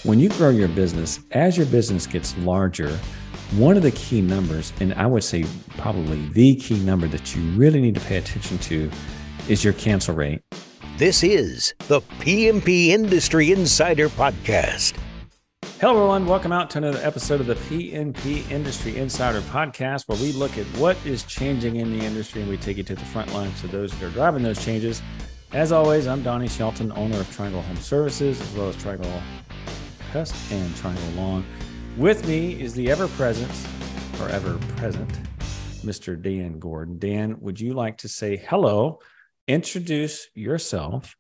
When you grow your business, as your business gets larger, one of the key numbers, and I would say probably the key number that you really need to pay attention to, is your cancel rate. This is the PMP Industry Insider Podcast. Hello, everyone. Welcome out to another episode of the PMP Industry Insider Podcast, where we look at what is changing in the industry and we take you to the front lines to those that are driving those changes. As always, I'm Donnie Shelton, owner of Triangle Home Services, as well as Triangle Pest and Triangle Lawn. With me is the ever-present Mr. Dan Gordon. Dan, would you like to say hello, introduce yourself,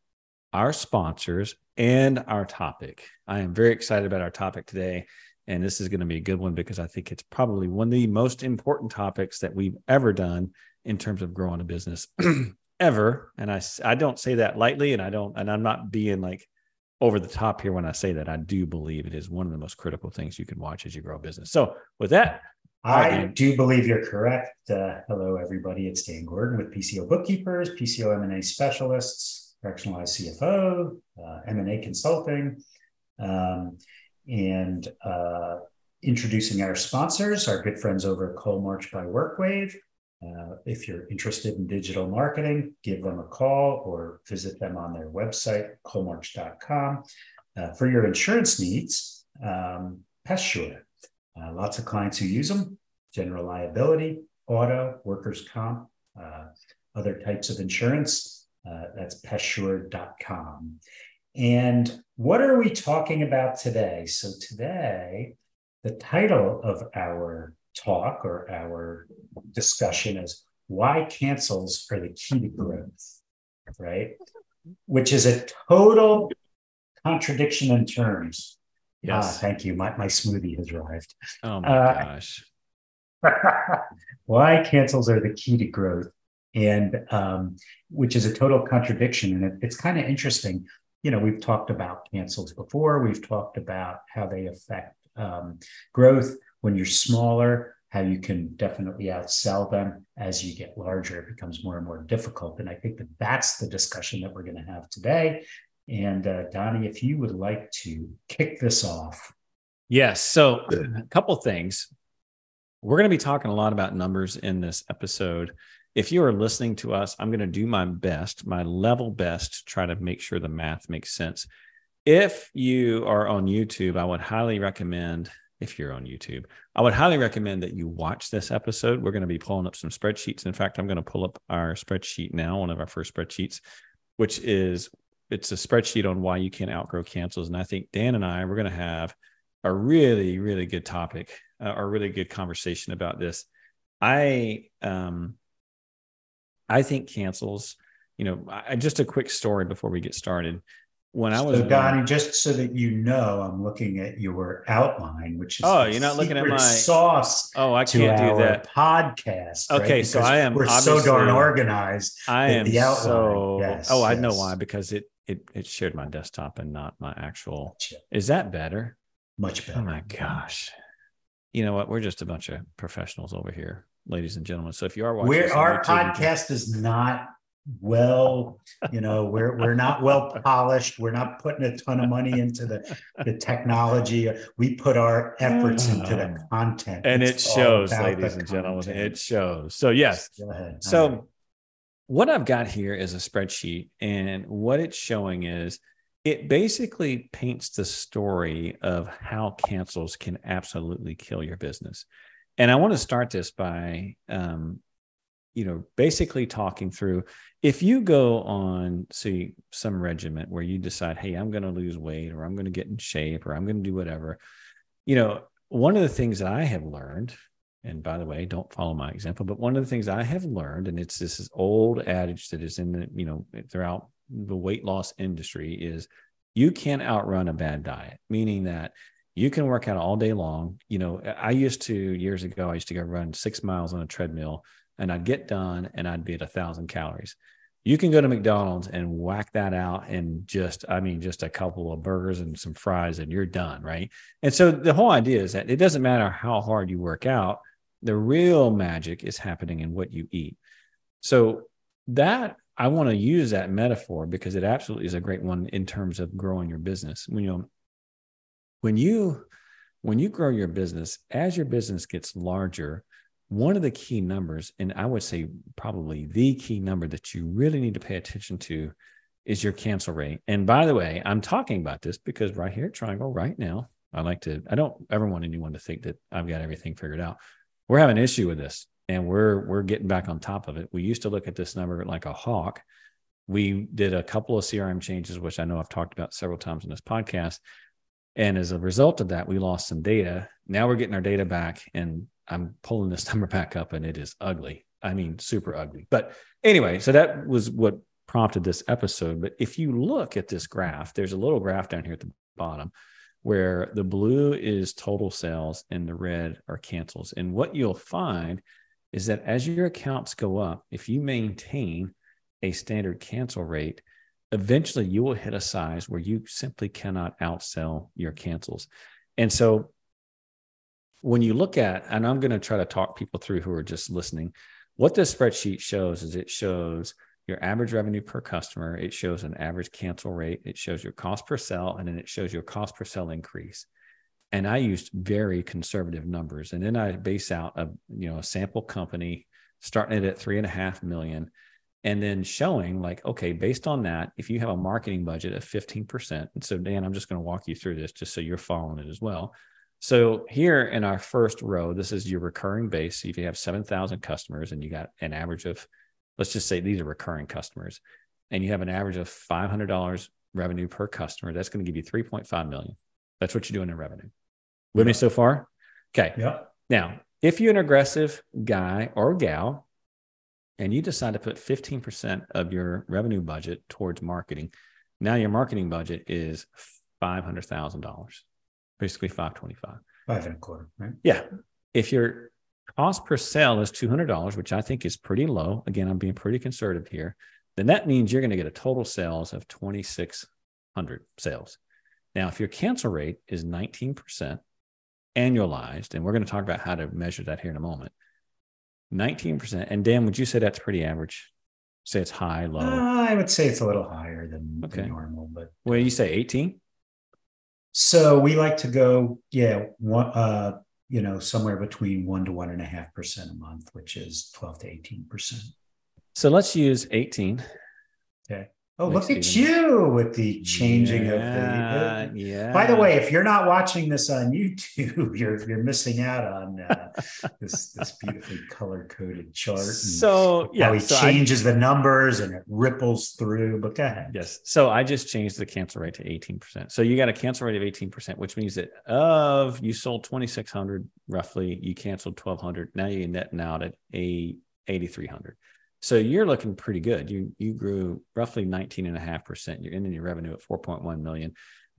our sponsors, and our topic? I am very excited about our topic today, and this is going to be a good one because I think it's probably one of the most important topics that we've ever done in terms of growing a business ever. And I don't say that lightly, and I'm not being like over the top here when I say that. I do believe it is one of the most critical things you can watch as you grow a business. So with that, I do believe you're correct. Hello, everybody. It's Dan Gordon with PCO Bookkeepers, PCO M&A Specialists, Fractionalized CFO, M&A Consulting, and introducing our sponsors, our good friends over at Coal March by WorkWave. If you're interested in digital marketing, give them a call or visit them on their website, coalmarch.com. For your insurance needs, Pest. Lots of clients who use them, general liability, auto, workers' comp, other types of insurance. That's pestsure.com. And what are we talking about today? So today, the title of our talk or our discussion is why cancels are the key to growth, right? Which is a total contradiction in terms. yes. Thank you. My smoothie has arrived. Oh my gosh. Why cancels are the key to growth, and which is a total contradiction. And it's kind of interesting. You know, we've talked about cancels before. We've talked about how they affect growth when you're smaller, how you can definitely outsell them. As you get larger, it becomes more and more difficult. And I think that that's the discussion that we're going to have today. And Donnie, if you would like to kick this off. Yes. So a couple things. We're going to be talking a lot about numbers in this episode. If you are listening to us, I'm going to do my best, my level best, to try to make sure the math makes sense. If you are on YouTube, I would highly recommend, if you're on YouTube, I would highly recommend that you watch this episode. We're going to be pulling up some spreadsheets. In fact, I'm going to pull up our spreadsheet now, one of our first spreadsheets, which is, it's a spreadsheet on why you can't outgrow cancels. And I think Dan and we're going to have a really, really good topic, a really good conversation about this. I think cancels, just a quick story before we get started. When I was Donnie, just so that you know, I'm looking at your outline, which is you're not looking at my sauce. Oh, I can't do that podcast. Okay, right? so I am. We're so darn organized. I am the outline. so. Yes, I know why, because it shared my desktop and not my actual. Gotcha. Is that better? Much better. Oh my gosh! You know what? We're just a bunch of professionals over here, ladies and gentlemen. So if you are watching, our podcast is not well, we're not well polished. We're not putting a ton of money into the technology. We put our efforts into the content, and it shows, ladies and gentlemen. It shows. So yes. Go ahead. So what I've got here is a spreadsheet, and what it's showing is it basically paints the story of how cancels can absolutely kill your business. And I want to start this by basically talking through, if you go on, say, some regiment where you decide, hey, I'm going to lose weight, or I'm going to get in shape, or I'm going to do whatever, one of the things that I have learned, and by the way, don't follow my example, but one of the things I have learned, and it's this old adage that is in the, throughout the weight loss industry, is you can't outrun a bad diet, meaning that you can work out all day long. Years ago, I used to go run 6 miles on a treadmill, and I'd get done and I'd be at 1,000 calories. You can go to McDonald's and whack that out and just a couple of burgers and some fries and you're done, right? And so the whole idea is that it doesn't matter how hard you work out. The real magic is happening in what you eat. So that, I want to use that metaphor because it absolutely is a great one in terms of growing your business. when you grow your business, as your business gets larger, one of the key numbers, and I would say probably the key number that you really need to pay attention to, is your cancel rate. And by the way, I'm talking about this because right here at Triangle right now, I don't ever want anyone to think that I've got everything figured out. We're having an issue with this, and we're getting back on top of it. We used to look at this number like a hawk. We did a couple of CRM changes, which I know I've talked about several times in this podcast. And as a result of that, we lost some data. Now we're getting our data back, and I'm pulling this number back up, and it is ugly. I mean, super ugly. But anyway, so that was what prompted this episode. But if you look at this graph, there's a little graph down here at the bottom where the blue is total sales and the red are cancels. And what you'll find is that as your accounts go up, if you maintain a standard cancel rate, eventually you will hit a size where you simply cannot outsell your cancels. And so when you look at, and I'm going to try to talk people through who are just listening, what this spreadsheet shows is it shows your average revenue per customer. It shows an average cancel rate. It shows your cost per sell, and then it shows your cost per sell increase. And I used very conservative numbers. And then I base out a sample company starting it at 3.5 million. And then showing like, okay, based on that, if you have a marketing budget of 15%, and so Dan, I'm just going to walk you through this just so you're following it as well. So here in our first row, this is your recurring base. So if you have 7,000 customers and you got an average of, let's just say these are recurring customers, and you have an average of $500 revenue per customer, that's going to give you 3.5 million. That's what you're doing in revenue. With me so far? Okay. Yeah. Now, if you're an aggressive guy or gal, and you decide to put 15% of your revenue budget towards marketing, now your marketing budget is $500,000, basically 525. 5.25, right? Yeah. If your cost per sale is $200, which I think is pretty low, again, I'm being pretty conservative here, then that means you're going to get a total sales of 2,600 sales. Now, if your cancel rate is 19% annualized, and we're going to talk about how to measure that here in a moment, 19%. And Dan, would you say that's pretty average? Say it's high, low? I would say it's a little higher than normal, but when you say 18? So we like to go, somewhere between 1 to 1.5% a month, which is 12 to 18%. So let's use 18. Okay. Oh, look at you with the changing of the. Yeah. By the way, if you're not watching this on YouTube, you're missing out on this beautifully color coded chart. So how he changes the numbers and it ripples through. But go ahead. Yes. So I just changed the cancel rate to 18%. So you got a cancel rate of 18%, which means that you sold 2,600 roughly, you canceled 1,200. Now you're netting out at 8,300. So you're looking pretty good. You grew roughly 19.5%. You're ending your revenue at 4.1 million.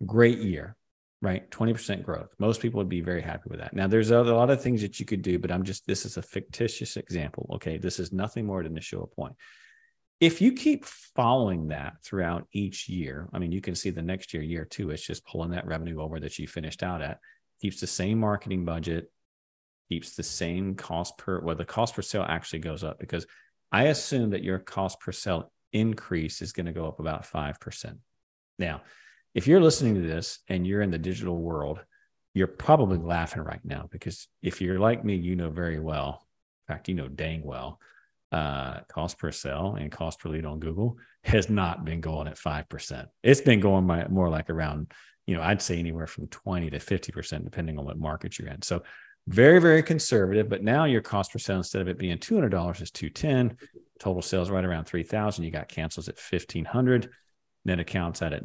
Great year, right? 20% growth. Most people would be very happy with that. Now there's a lot of things that you could do, but this is a fictitious example. Okay. This is nothing more than to show a point. If you keep following that throughout each year, I mean, you can see the next year 2, it's just pulling that revenue over that you finished out at, keeps the same marketing budget, keeps the same the cost per sale actually goes up, because I assume that your cost per sale increase is going to go up about 5%. Now, if you're listening to this and you're in the digital world, you're probably laughing right now, because if you're like me, you know very well, in fact, you know dang well, cost per sale and cost per lead on Google has not been going at 5%. It's been going more like around, I'd say anywhere from 20 to 50%, depending on what market you're in. So very, very conservative, but now your cost per sale, instead of it being $200, is $210. Total sales right around 3,000. You got cancels at 1,500. Net accounts at it,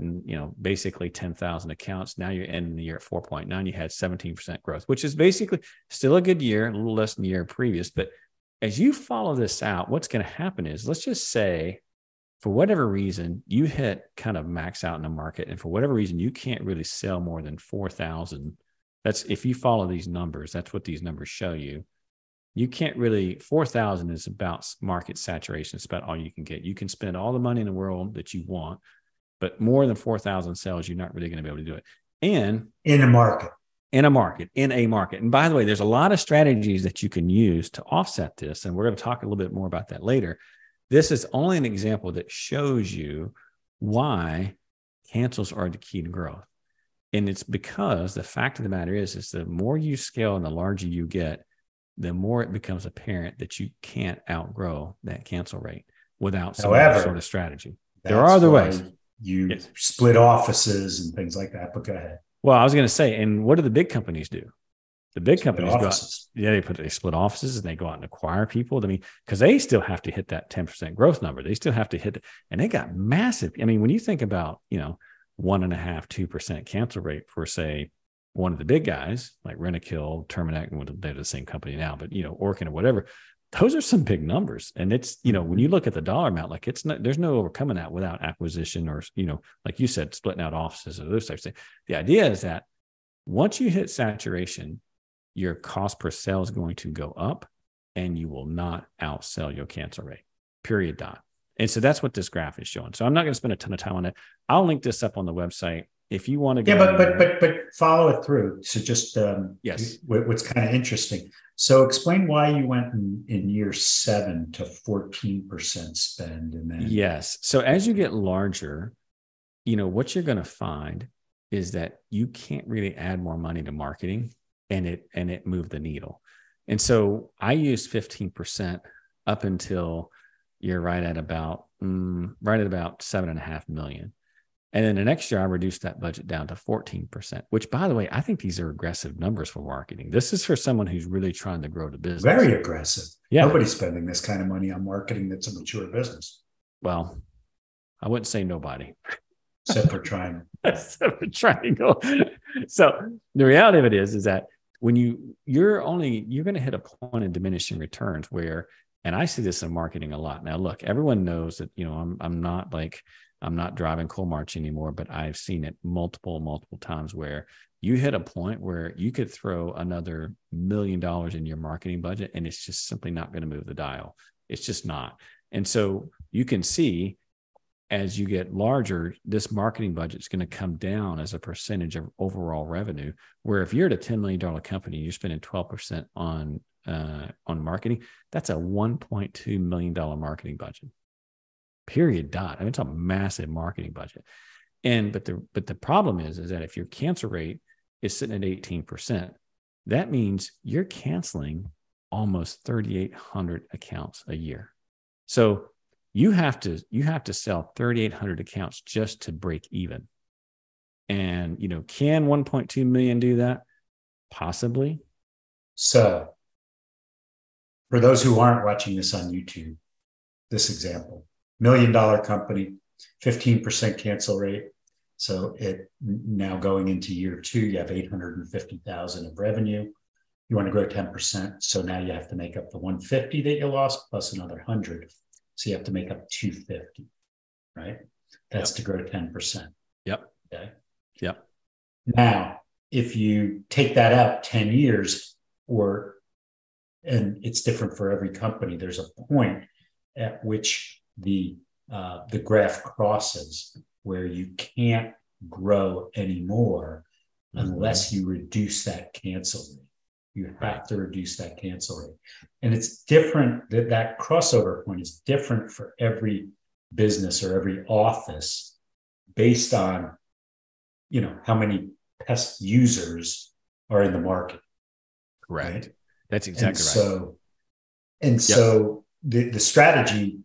basically 10,000 accounts. Now you're ending the year at 4.9. You had 17% growth, which is basically still a good year, a little less than the year previous. But as you follow this out, what's going to happen is, let's just say, for whatever reason, you hit kind of max out in the market, and for whatever reason, you can't really sell more than 4,000. That's, if you follow these numbers, that's what these numbers show you. You can't really, 4,000 is about market saturation. It's about all you can get. You can spend all the money in the world that you want, but more than 4,000 sales, you're not really going to be able to do it. And in a market. And by the way, there's a lot of strategies that you can use to offset this. And we're going to talk a little bit more about that later. This is only an example that shows you why cancels are the key to growth. And it's because the fact of the matter is the more you scale and the larger you get, the more it becomes apparent that you can't outgrow that cancel rate without some other sort of strategy. There are other ways. You split offices and things like that, but go ahead. Well, I was going to say, and what do the big companies do? The big companies go out, they split offices and they go out and acquire people. I mean, because they still have to hit that 10% growth number. They still have to hit it. And they got massive. I mean, when you think about, 1.5%, 2% cancel rate for, say, one of the big guys like Rentokil, Terminac, they're the same company now, but, Orkin or whatever, those are some big numbers. And it's, when you look at the dollar amount, like there's no overcoming that without acquisition or, like you said, splitting out offices or those types of things. The idea is that once you hit saturation, your cost per sale is going to go up and you will not outsell your cancel rate, period. And so that's what this graph is showing. So I'm not going to spend a ton of time on it. I'll link this up on the website if you want to go. Yeah, but follow it through. So just yes, what's kind of interesting. So explain why you went in year 7 to 14% spend, and then yes. So as you get larger, what you're going to find is that you can't really add more money to marketing and it moved the needle. And so I used 15% up until you're right at about 7.5 million. And then the next year I reduced that budget down to 14%, which, by the way, I think these are aggressive numbers for marketing. This is for someone who's really trying to grow the business. Very aggressive. Yeah. Nobody's spending this kind of money on marketing that's a mature business. Well, I wouldn't say nobody. Except for trying. Except for triangle. So the reality of it is that when you're going to hit a point in diminishing returns where, and I see this in marketing a lot. Now, look, everyone knows that, I'm not driving cold march anymore, but I've seen it multiple times where you hit a point where you could throw another $1 million in your marketing budget and it's just simply not going to move the dial. It's just not. And so you can see as you get larger, this marketing budget is going to come down as a percentage of overall revenue, where if you're at a $10 million company, you're spending 12% on marketing, that's a $1.2 million marketing budget. Period. I mean, it's a massive marketing budget. But the problem is that if your cancel rate is sitting at 18%, that means you're canceling almost 3,800 accounts a year. So you have to sell 3,800 accounts just to break even. And, can 1.2 million do that? Possibly. So for those who aren't watching this on YouTube, this example, $1 million company, 15% cancel rate. So it now going into year 2, you have 850,000 of revenue. You want to grow 10%. So now you have to make up the 150 that you lost plus another 100. So you have to make up 250, right? That's to grow 10%. Yep. Okay. Yep. Now, if you take that out 10 years, and it's different for every company, there's a point at which the graph crosses where you can't grow anymore unless you reduce that cancel rate. You have to reduce that cancel rate. And it's different, that crossover point is different for every business or every office based on, how many pest users are in the market. Correct. Right? That's exactly right. So the strategy,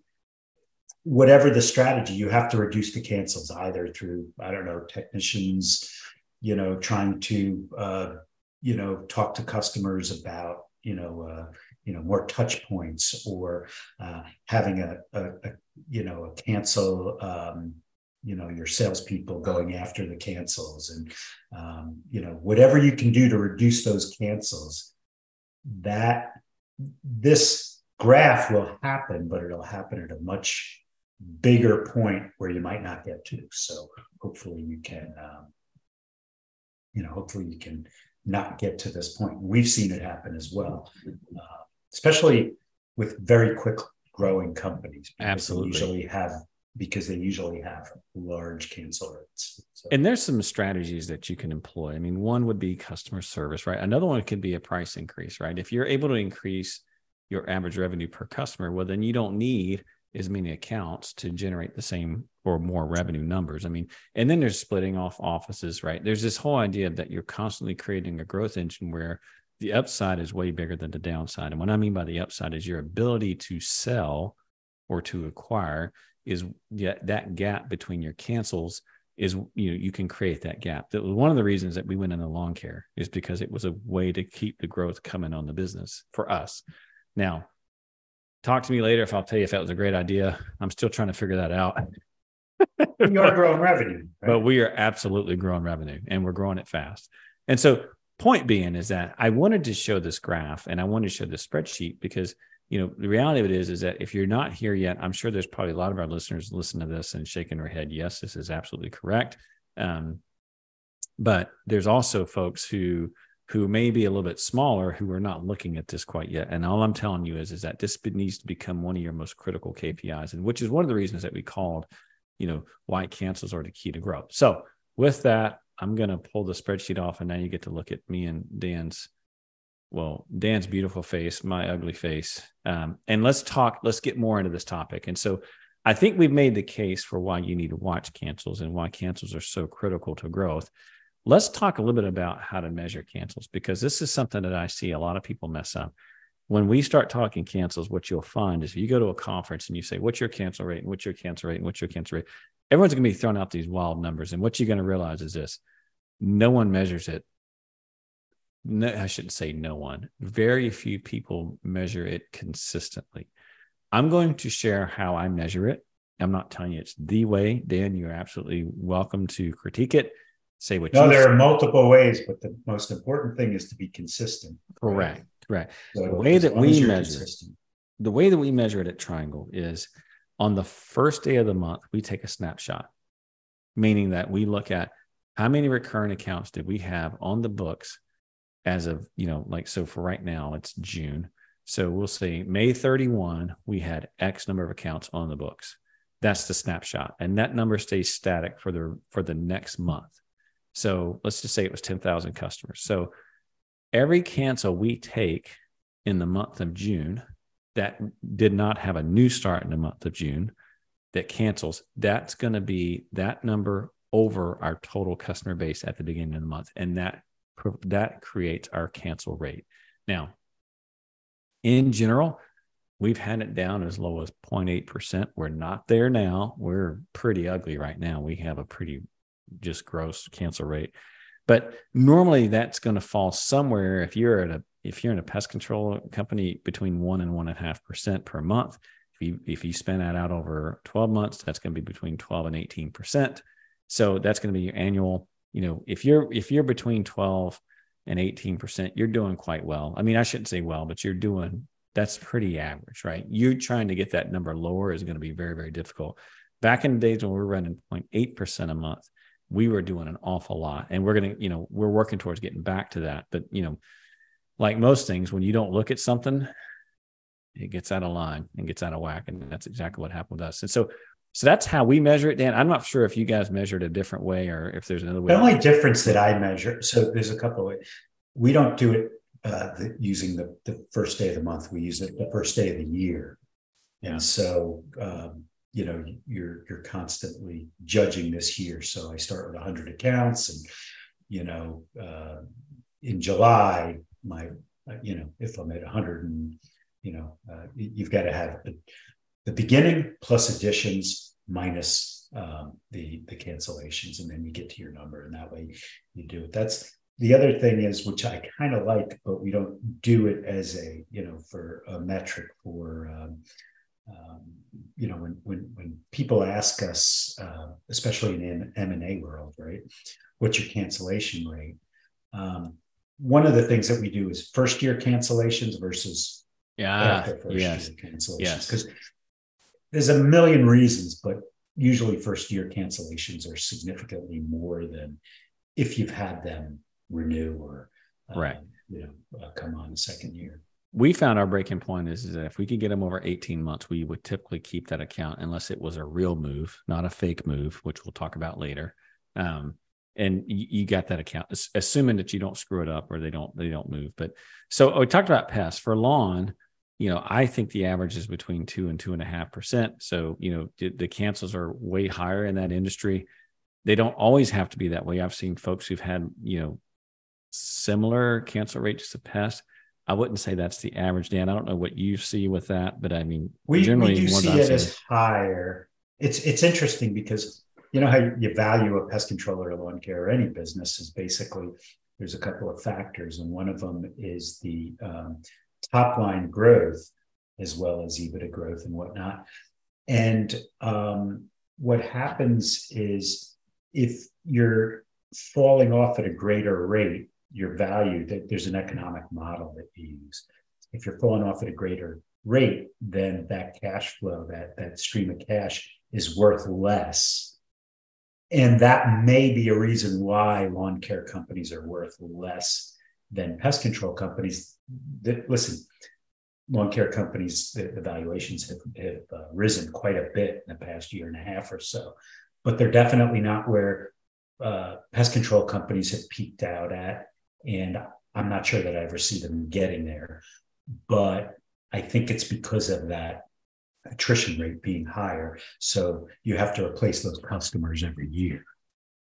whatever the strategy, you have to reduce the cancels either through, technicians, trying to, talk to customers about, more touch points, or having a cancel, your salespeople going after the cancels, and, whatever you can do to reduce those cancels, that this graph will happen, but it'll happen at a much bigger point where you might not get to. So hopefully you can, not get to this point. We've seen it happen as well, especially with very quick growing companies. Absolutely. Because they usually have large cancel rates. So. And there's some strategies that you can employ. I mean, one would be customer service, right? Another one could be a price increase, right? If you're able to increase your average revenue per customer, well, then you don't need as many accounts to generate the same or more revenue numbers. I mean, and then there's splitting off offices, right? There's this whole idea that you're constantly creating a growth engine where the upside is way bigger than the downside. And what I mean by the upside is your ability to sell or to acquire is that gap between your cancels is, you can create that gap. That was one of the reasons that we went into lawn care, is because it was a way to keep the growth coming on the business for us. Now, talk to me later if I'll tell you if that was a great idea. I'm still trying to figure that out. You are growing revenue, right? But we are absolutely growing revenue, and we're growing it fast. And so point being is that I wanted to show this graph and I wanted to show this spreadsheet because, the reality of it is that if you're not here yet, I'm sure there's probably a lot of our listeners listen to this and shaking their head. Yes, this is absolutely correct. But there's also folks who may be a little bit smaller who are not looking at this quite yet. And all I'm telling you is that this needs to become one of your most critical KPIs, and which is one of the reasons that we called, why cancels are the key to growth. So with that, I'm going to pull the spreadsheet off, and now you get to look at me and Dan's beautiful face, my ugly face. And let's get more into this topic. And so I think we've made the case for why you need to watch cancels and why cancels are so critical to growth. Let's talk a little bit about how to measure cancels, because this is something that I see a lot of people mess up. When we start talking cancels, what you'll find is if you go to a conference and you say, what's your cancel rate? And what's your cancel rate? And what's your cancel rate? Everyone's going to be throwing out these wild numbers. And what you're going to realize is this: no one measures it. No, I shouldn't say no one. Very few people measure it consistently. I'm going to share how I measure it. I'm not telling you it's the way. Dan, you're absolutely welcome to critique it. Say what you there are multiple ways, but the most important thing is to be consistent. Correct. Correct. So the way that we measure it at Triangle is on the first day of the month, we take a snapshot, meaning that we look at how many recurring accounts did we have on the books as of, so for right now, it's June. So we'll say May 31, we had X number of accounts on the books. That's the snapshot. And that number stays static for the next month. So let's just say it was 10,000 customers. So every cancel we take in the month of June that did not have a new start in the month of June that cancels, that's going to be that number over our total customer base at the beginning of the month. And that creates our cancel rate. Now, in general, we've had it down as low as 0.8%. We're not there now. We're pretty ugly right now. We have a pretty just gross cancel rate. But normally that's going to fall somewhere, if you're in a pest control company, between 1 and 1.5% per month. If you spend that out over 12 months, that's going to be between 12 and 18%. So that's going to be your annual. If you're between 12 and 18%, you're doing quite well. I mean, I shouldn't say well, but that's pretty average, right? You're trying to get that number lower is going to be very, very difficult. Back in the days when we were running 0.8% a month, we were doing an awful lot, and we're working towards getting back to that. But, like most things, when you don't look at something, it gets out of line and gets out of whack. And that's exactly what happened with us. And so that's how we measure it, Dan. I'm not sure if you guys measure it a different way or if there's another way. The only difference that I measure, so there's a couple of ways. We don't do it using the first day of the month. We use it the first day of the year. And so, you're constantly judging this year. So I start with 100 accounts, and, in July, if I'm at 100 and, you've got to have the beginning plus additions minus the cancellations, and then you get to your number, and that way you do it. That's the other thing is, which I kind of like, but we don't do it as a, for a metric for, when people ask us, especially in M&A world, right, what's your cancellation rate? One of the things that we do is first year cancellations versus after first year cancellations, because there's a million reasons, but usually first year cancellations are significantly more than if you've had them renew or come on the second year. We found our breaking point is that if we could get them over 18 months, we would typically keep that account unless it was a real move, not a fake move, which we'll talk about later. And you got that account, assuming that you don't screw it up or they don't move. But so we talked about pests for lawn. I think the average is between 2 and 2.5%. So, the cancels are way higher in that industry. They don't always have to be that way. I've seen folks who've had, similar cancel rates to pest. I wouldn't say that's the average, Dan. I don't know what you see with that, but I mean, we generally do see it as higher. It's interesting because how you value a pest controller or lawn care or any business is basically there's a couple of factors, and one of them is the top line growth as well as EBITDA growth and whatnot. And what happens is if you're falling off at a greater rate, your value, that there's an economic model that you use. If you're falling off at a greater rate, then that cash flow, that stream of cash is worth less. And that may be a reason why lawn care companies are worth less than pest control companies. Listen, lawn care companies, the valuations have risen quite a bit in the past year and a half or so, but they're definitely not where pest control companies have peaked out at. And I'm not sure that I ever see them getting there, but I think it's because of that attrition rate being higher. So you have to replace those customers every year.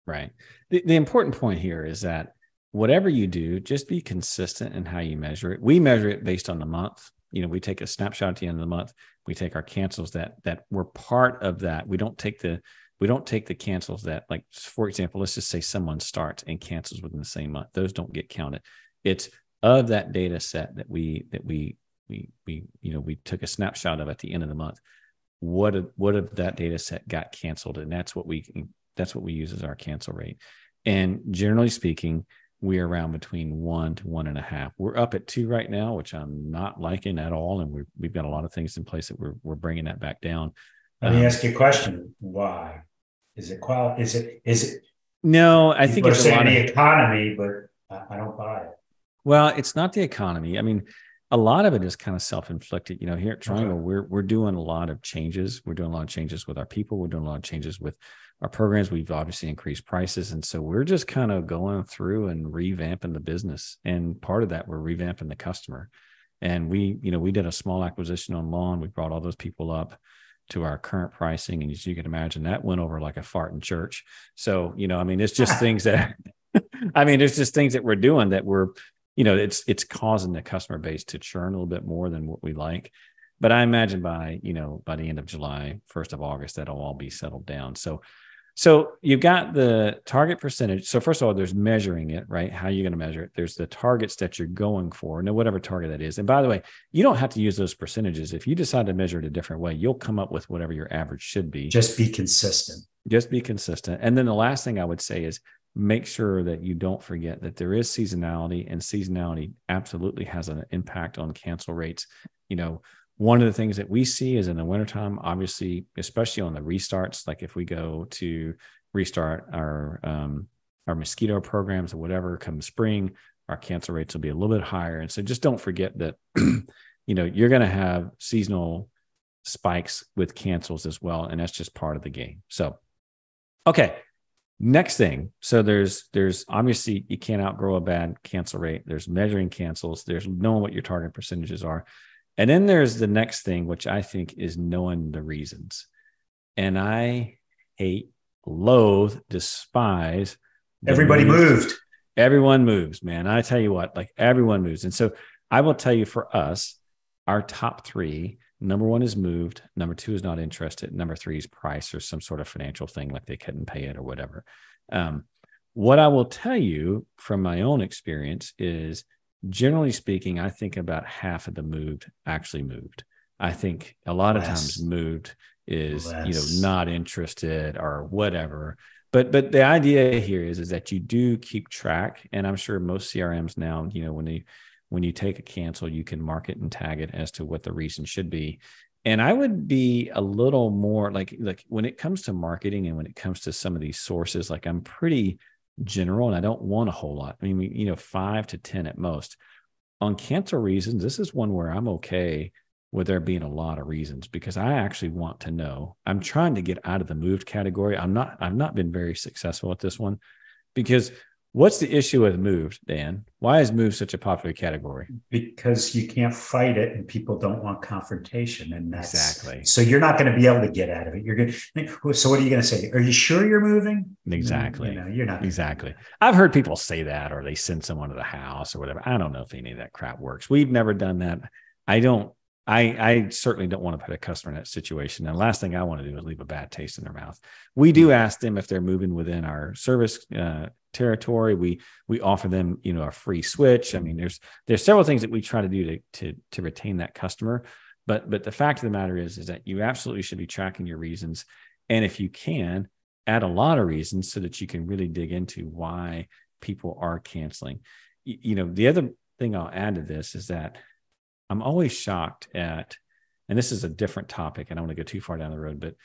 Right. The important point here is that whatever you do, just be consistent in how you measure it. We measure it based on the month. We take a snapshot at the end of the month. We take our cancels that were part of that. We don't take the cancels that, like, for example, let's just say someone starts and cancels within the same month. Those don't get counted. It's of that data set that we took a snapshot of at the end of the month. What of that data set got canceled? And that's what we use as our cancel rate. And generally speaking, we're around between 1 to 1.5. We're up at 2 right now, which I'm not liking at all. And we've got a lot of things in place that we're bringing that back down. Let me ask you a question. Why? Is it quality? Is it? No, I think it's a lot of the economy, but I don't buy it. Well, it's not the economy. I mean, a lot of it is kind of self-inflicted. Here at Triangle, we're doing a lot of changes. We're doing a lot of changes with our people. We're doing a lot of changes with our programs. We've obviously increased prices. And so we're just kind of going through and revamping the business. And part of that, we're revamping the customer. And we did a small acquisition on lawn. We brought all those people up to our current pricing. And as you can imagine, that went over like a fart in church. So, it's just things that, it's just things that we're doing that we're, it's causing the customer base to churn a little bit more than what we like. But I imagine by the end of July, 1st of August, that'll all be settled down. So you've got the target percentage. So first of all, there's measuring it, right? How are you going to measure it? There's the targets that you're going for, whatever target that is. And by the way, you don't have to use those percentages. If you decide to measure it a different way, you'll come up with whatever your average should be. Just be consistent. And then the last thing I would say is make sure that you don't forget that there is seasonality, and seasonality absolutely has an impact on cancel rates. One of the things that we see is in the wintertime, obviously, especially on the restarts, like if we go to restart our mosquito programs or whatever come spring, our cancel rates will be a little bit higher. And so just don't forget that, you're going to have seasonal spikes with cancels as well. And that's just part of the game. So, okay. Next thing. So there's obviously you can't outgrow a bad cancel rate. There's measuring cancels. There's knowing what your target percentages are. And then there's the next thing, which I think is knowing the reasons. And I hate, loathe, despise. Everybody moved. Everyone moves, man. I tell you what, like everyone moves. And so I will tell you for us, our top 3, number 1 is moved. Number 2 is not interested. Number 3 is price or some sort of financial thing, like they couldn't pay it or whatever. What I will tell you from my own experience is, generally speaking, I think about half of the moved actually moved. I think a lot of times moved is, not interested or whatever. But the idea here is that you do keep track. And I'm sure most CRMs now, when you take a cancel, you can mark it and tag it as to what the reason should be. And I would be a little more like when it comes to marketing and when it comes to some of these sources, like I'm pretty general and I don't want a whole lot. I mean, 5 to 10 at most. On cancel reasons, this is one where I'm okay with there being a lot of reasons, because I actually want to know. I'm trying to get out of the moved category. I've not been very successful at this one, because What's the issue with moved, Dan? Why is moved such a popular category? Because you can't fight it and people don't want confrontation. And that's exactly. So you're not going to be able to get out of it. You're going to, so what are you going to say? Are you sure you're moving? Exactly. You're not. Exactly. I've heard people say that, or they send someone to the house or whatever. I don't know if any of that crap works. We've never done that. I certainly don't want to put a customer in that situation. And the last thing I want to do is leave a bad taste in their mouth. We do ask them if they're moving within our service territory. We offer them, a free switch. I mean, there's several things that we try to do to retain that customer. But the fact of the matter is that you absolutely should be tracking your reasons. And if you can, add a lot of reasons so that you can really dig into why people are canceling. The other thing I'll add to this is that I'm always shocked at, and this is a different topic, I don't want to go too far down the road, but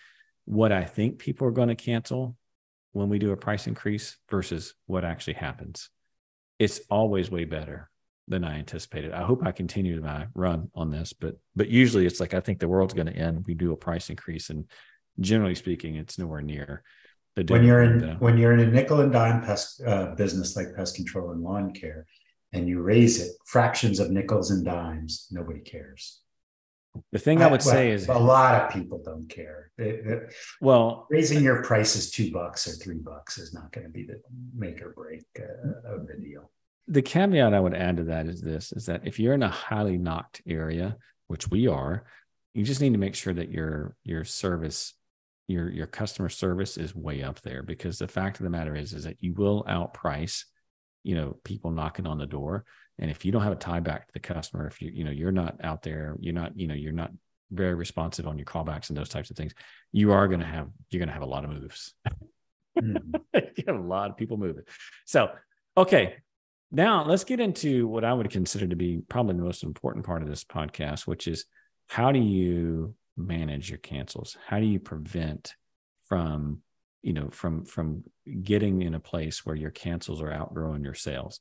what I think people are going to cancel when we do a price increase versus what actually happens. It's always way better than I anticipated. I hope I continue my run on this, but usually it's like, I think the world's going to end. We do a price increase, and generally speaking, it's nowhere near the when you're in a nickel and dime pest business like pest control and lawn care, and you raise it fractions of nickels and dimes, nobody cares. The thing I would say is a lot of people don't care. Raising your prices $2 or $3 is not going to be the make or break of the deal. The caveat I would add to that is that if you're in a highly knocked area, which we are, you just need to make sure that your service, your customer service is way up there, because the fact of the matter is that you will outprice people knocking on the door. And if you don't have a tie back to the customer, if you're not out there, you're not very responsive on your callbacks and those types of things, you're going to have a lot of moves. You have a lot of people moving. So, okay, now let's get into what I would consider to be probably the most important part of this podcast, which is how do you manage your cancels? How do you prevent from getting in a place where your cancels are outgrowing your sales?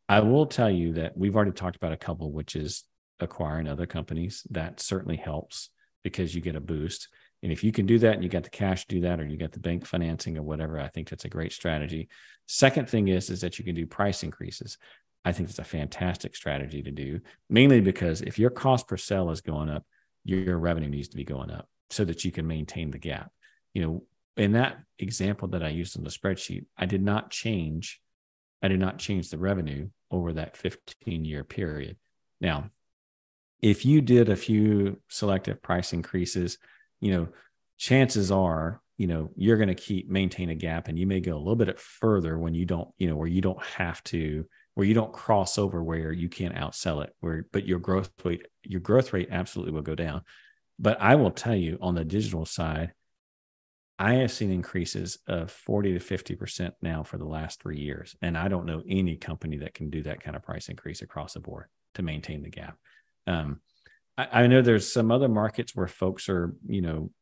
I will tell you that we've already talked about a couple, which is acquiring other companies. That certainly helps because you get a boost. And if you can do that and you got the cash to do that, or you got the bank financing or whatever, I think that's a great strategy. Second thing is that you can do price increases. I think it's a fantastic strategy to do, mainly because if your cost per sale is going up, your revenue needs to be going up so that you can maintain the gap. In that example that I used on the spreadsheet, I did not change the revenue over that 15-year period. Now, if you did a few selective price increases, chances are, you're going to maintain a gap, and you may go a little bit further when you don't, where you don't cross over where you can't outsell it, but your growth rate absolutely will go down. But I will tell you, on the digital side, I have seen increases of 40 to 50% now for the last 3 years. And I don't know any company that can do that kind of price increase across the board to maintain the gap. I know there's some other markets where folks are,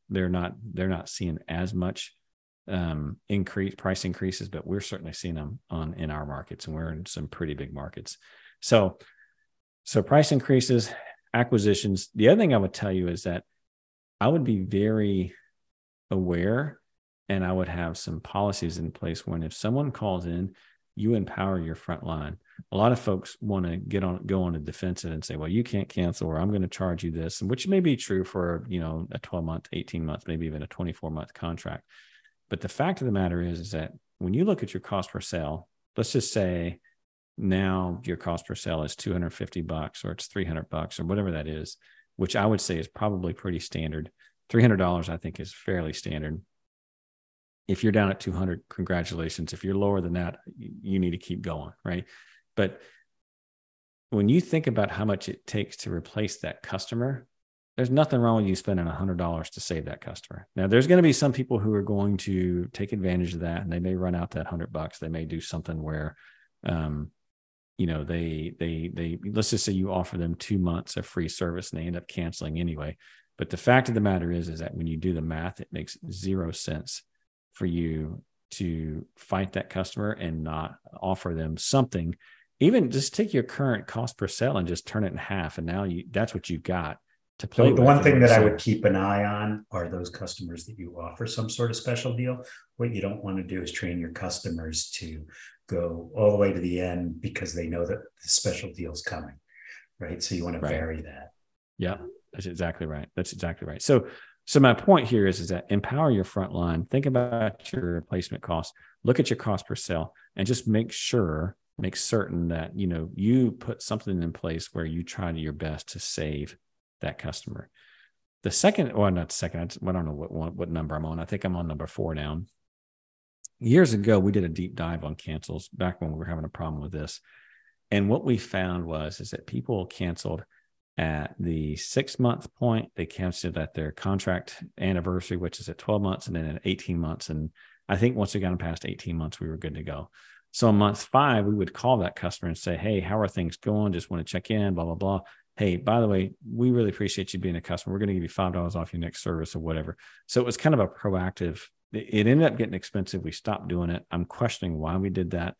they're not seeing as much price increases, but we're certainly seeing them in our markets, and we're in some pretty big markets. So price increases, acquisitions. The other thing I would tell you is that I would be very aware, and I would have some policies in place when, if someone calls in, you empower your front line. A lot of folks want to go on a defensive and say, well, you can't cancel, or I'm going to charge you this, which may be true for, a 12-month, 18 months, maybe even a 24-month contract. But the fact of the matter is that when you look at your cost per sale, let's just say now your cost per sale is $250 or it's $300 or whatever that is, which I would say is probably pretty standard. $300, I think, is fairly standard. If you're down at 200, congratulations. If you're lower than that, you need to keep going, right? But when you think about how much it takes to replace that customer, there's nothing wrong with you spending $100 to save that customer. Now, there's going to be some people who are going to take advantage of that, and they may run out that $100. They may do something where, they let's just say you offer them 2 months of free service and they end up canceling anyway. But the fact of the matter is that when you do the math, it makes zero sense for you to fight that customer and not offer them something. Even just take your current cost per sale and just turn it in half, and now that's what you've got. to play with. The one thing that I would keep an eye on are those customers that you offer some sort of special deal. What you don't want to do is train your customers to go all the way to the end because they know that the special deal is coming, right? So you want to vary that. Yeah, that's exactly right. That's exactly right. So my point here is that empower your front line. Think about your replacement costs. Look at your cost per sale, and just make certain that you put something in place where you try your best to save that customer. The second, or not the second, I don't know what number I'm on. I think I'm on number 4 now. Years ago, we did a deep dive on cancels back when we were having a problem with this. And what we found is that people canceled at the 6-month point. They canceled at their contract anniversary, which is at 12 months, and then at 18 months. And I think once we got past 18 months, we were good to go. So on month 5, we would call that customer and say, hey, how are things going? Just want to check in, blah, blah, blah. Hey, by the way, we really appreciate you being a customer. We're going to give you $5 off your next service or whatever. So it was kind of a proactive. It ended up getting expensive. We stopped doing it. I'm questioning why we did that.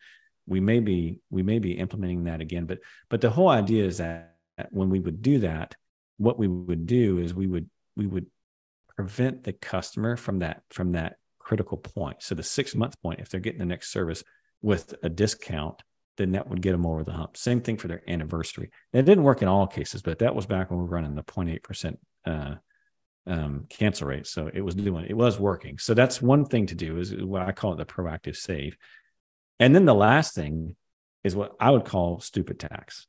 We may be implementing that again, but the whole idea is that when we would do that, what we would do is we would prevent the customer from that critical point. So the 6-month point, if they're getting the next service with a discount, then that would get them over the hump. Same thing for their anniversary. And it didn't work in all cases, but that was back when we were running the 0.8% cancel rate. So it was working. So that's one thing to do, is what I call it the proactive save. And then the last thing is what I would call stupid tax.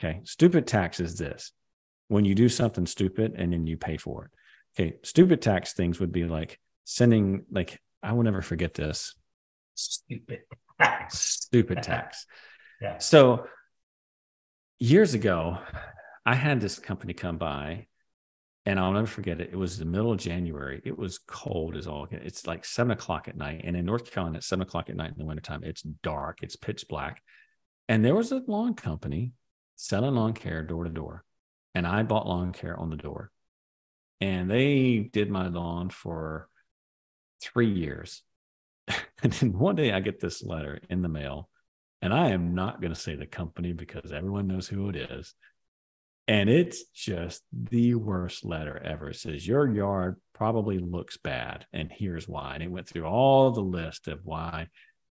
Okay. Stupid tax is this: when you do something stupid and then you pay for it. Okay. Stupid tax things would be like sending, I will never forget this. Stupid tax. Yeah. So years ago, I had this company come by, and I'll never forget it. It was the middle of January. It was cold as all. It's like 7:00 at night. And in North Carolina, at 7:00 at night in the wintertime, it's dark. It's pitch black. And there was a lawn company selling lawn care door to door. And I bought lawn care on the door. And they did my lawn for 3 years. And then one day I get this letter in the mail, and I am not going to say the company because everyone knows who it is. And it's just the worst letter ever. It says, your yard probably looks bad, and here's why. And it went through all the list of why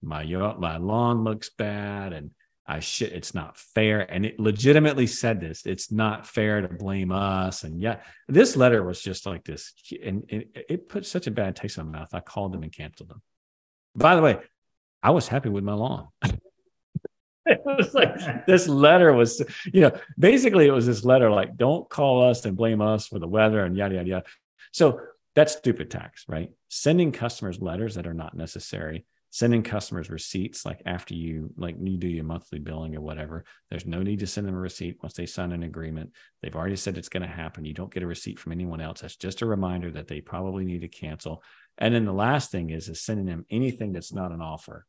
my lawn looks bad, and it's not fair. And it legitimately said this: it's not fair to blame us. And yeah, this letter was just like this. And it put such a bad taste in my mouth. I called them and canceled them. By the way, I was happy with my lawn. It was like this letter was, basically it was this letter like, don't call us and blame us for the weather and yada, yada, yada. So that's stupid tax, right? Sending customers letters that are not necessary, sending customers receipts, like after you do your monthly billing or whatever, there's no need to send them a receipt once they sign an agreement. They've already said it's going to happen. You don't get a receipt from anyone else. That's just a reminder that they probably need to cancel. And then the last thing is sending them anything that's not an offer.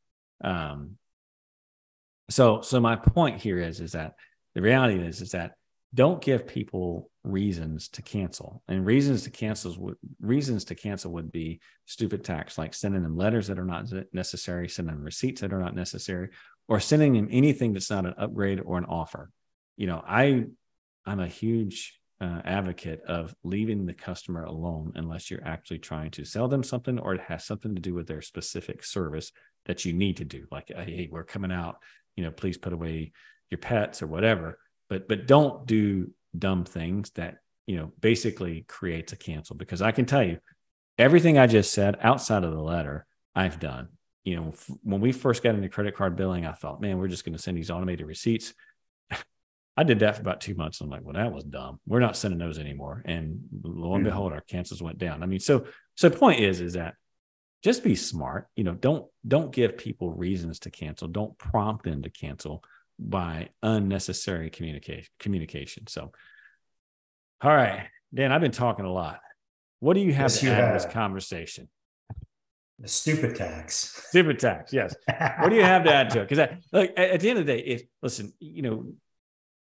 So my point here is that the reality is that don't give people reasons to cancel. And reasons to cancel would be stupid tax, like sending them letters that are not necessary, sending them receipts that are not necessary, or sending them anything that's not an upgrade or an offer. I'm a huge advocate of leaving the customer alone unless you're actually trying to sell them something, or it has something to do with their specific service that you need to do. Like, hey, we're coming out, please put away your pets or whatever, but don't do dumb things that, basically creates a cancel. Because I can tell you everything I just said outside of the letter I've done. When we first got into credit card billing, I thought, man, we're just going to send these automated receipts. I did that for about 2 months. I'm like, well, that was dumb. We're not sending those anymore. And lo and behold, our cancels went down. I mean, so the point is that just be smart. Don't give people reasons to cancel. Don't prompt them to cancel by unnecessary communication. So, all right, Dan, I've been talking a lot. What do you have to add to this conversation? The stupid tax. Stupid tax, yes. What do you have to add to it? Because at the end of the day,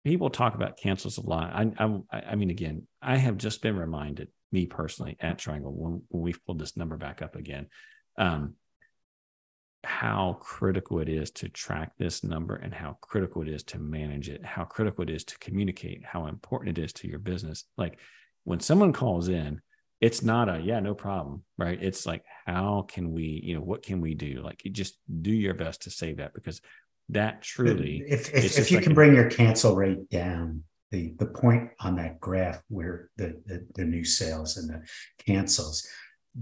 people talk about cancels a lot. I mean, again, I have just been reminded, me personally, at Triangle, when we pulled this number back up again, how critical it is to track this number and how critical it is to manage it, how critical it is to communicate, how important it is to your business. Like when someone calls in, it's not a, yeah, no problem, right? It's like, how can we, what can we do? Like you just do your best to save that, because that truly, if you can bring your cancel rate down, the point on that graph where the new sales and the cancels,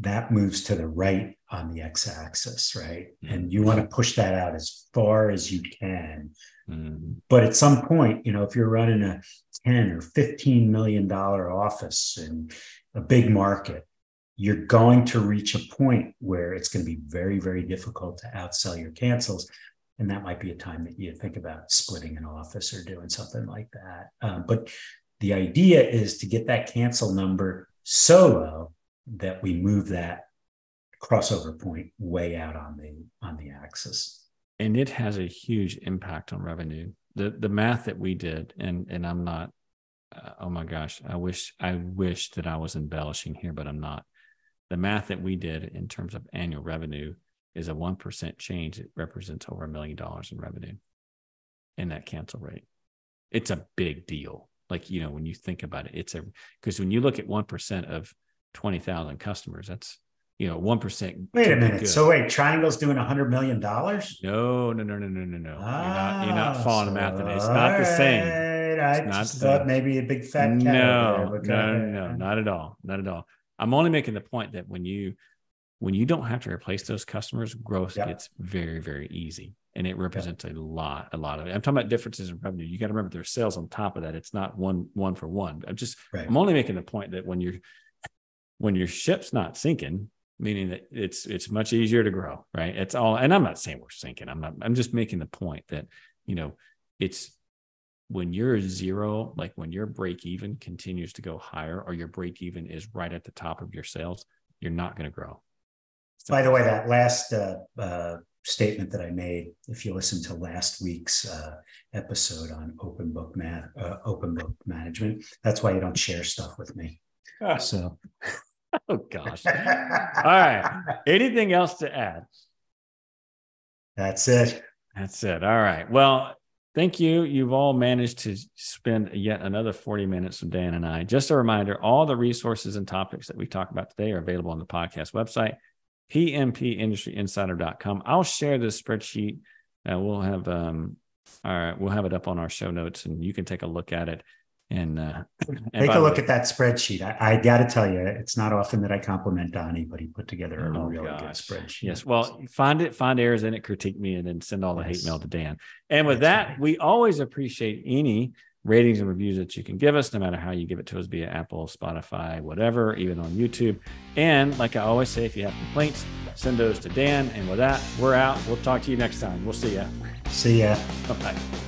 that moves to the right on the x-axis, right? Mm-hmm. And you want to push that out as far as you can. Mm-hmm. But at some point, if you're running a 10 or $15 million office in a big market, you're going to reach a point where it's going to be very, very difficult to outsell your cancels. And that might be a time that you think about splitting an office or doing something like that. But the idea is to get that cancel number so low that we move that crossover point way out on the axis. And it has a huge impact on revenue. The math that we did, and I'm not, oh my gosh, I wish that I was embellishing here, but I'm not. The math that we did in terms of annual revenue is a 1% change. It represents over $1 million in revenue in that cancel rate. It's a big deal. Like, when you think about it, because when you look at 1% of 20,000 customers, that's, 1%. Wait a minute. Good. So wait, Triangle's doing $100 million? No. You're not following the math today. It's not the same. I just thought maybe a big fat cat. No, not at all. Not at all. I'm only making the point that when you don't have to replace those customers, growth gets very, very easy. And it represents a lot of it. I'm talking about differences in revenue. You got to remember there's sales on top of that. It's not one for one. I'm only making the point that when your ship's not sinking, meaning that it's much easier to grow, right? It's all, and I'm not saying we're sinking. I'm just making the point that, it's when you're zero, like when your break even continues to go higher, or your break even is right at the top of your sales, you're not going to grow. By the way, that last statement that I made, if you listen to last week's episode on open book management, that's why you don't share stuff with me. So, oh gosh! All right. Anything else to add? That's it. All right. Well, thank you. You've all managed to spend yet another 40 minutes with Dan and I. Just a reminder: all the resources and topics that we talk about today are available on the podcast website, pmpindustryinsider.com. I'll share this spreadsheet. We'll have it up on our show notes, and you can take a look at it. And take a look at that spreadsheet. I got to tell you, it's not often that I compliment Donnie, but he put together a really good spreadsheet. Yes. Well, find errors in it, critique me, and then send all the hate mail to Dan. And with that, we always appreciate any ratings and reviews that you can give us, no matter how you give it to us via Apple, Spotify, whatever, even on YouTube. And like I always say, if you have complaints, send those to Dan. And with that, we're out. We'll talk to you next time. We'll see ya. See ya. Bye-bye.